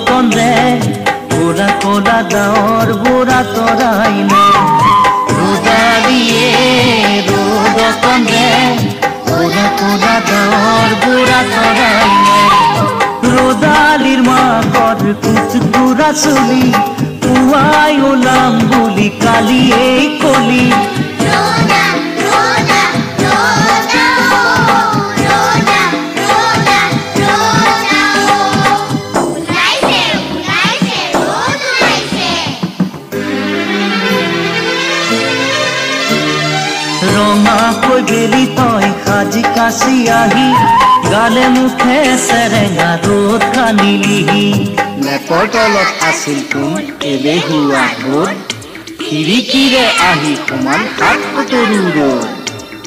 কন্দে কোলা কোলা দাওর বুড়া তোরাই নে রোদালিয়ে রোদ কন্দে কোলা কোলা দাওর বুড়া তোরাই নে রোদালির মা কর কুচকুরা চুলি পুয়াই ওলাম বলি কালি এই কলি রঙা কই বেলি তই সাজি কাছি আহি গালে মুখে সেৰেঙা ৰ'দ কানিলিহি নেপৰ তলত আছিল কোন এলেহুৱা ৰ'দ খিৰিকীৰে আহি সমান হাত তৰু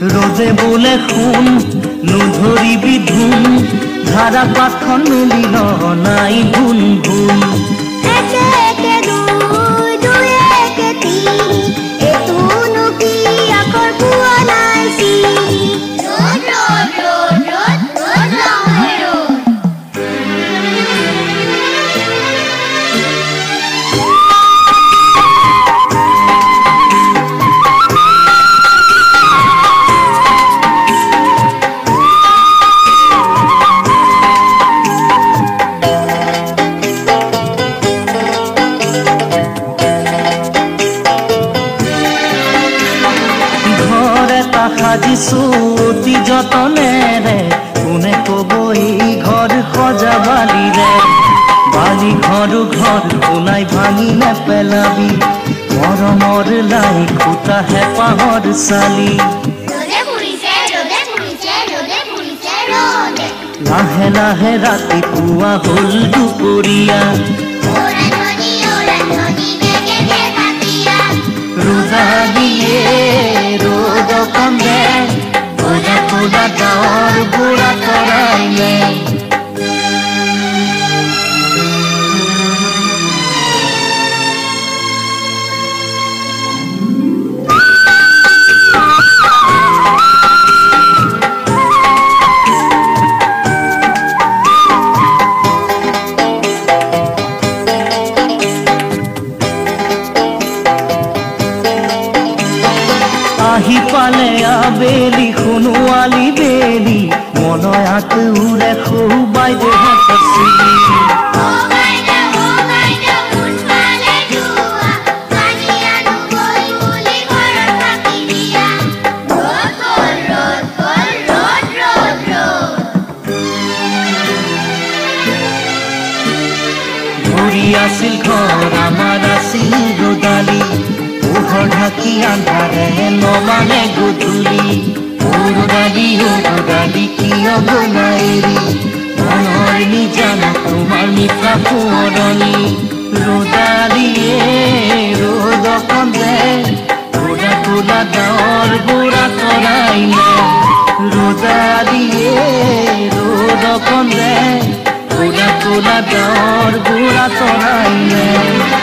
ৰ'দে বোলে শুন নধৰিবি ধুন ধাৰা পাতখন মেলি নাই গুণ গুণ সাজিছো অতি যতনেৰে কোনে কব এই ঘৰ সজাবালিৰে বালি ঘৰ ঘৰ কোনাই ভাঙি নেপেলাবি মৰমৰ লাই খুটা হেঁপাহৰ চালি লাহে লাহে ৰাতিপুৱা হ'ল দুপৰীয়া ৰোদালিয়ে ৰোদ কন্দে কোলা কোলা দাওৰ বুড়া তোৰাই নে আহি পালে আবেলি শুনোৱালি বেলি মনয়াত উৰে খুবাই দেহাত চিলি ঘূৰি আছিল ঘৰ আমাৰ আছিল ৰ'দালি পোহৰ ঢাকি আন্ধাৰে নমানে গধূলি ৰ'দালি কিয় বনাইৰি মনৰ নিজানা তোমাৰ মিঠা সোঁৱৰণি ৰ'দালিয়ে ৰ'দ কন্দে কোলা কোলা ডাৱৰ বুঢ়া তৰাই নে ৰ'দালিয়ে ৰ'দ কন্দে কোলা কোলা ডাৱৰ বুঢ়া তৰাই নে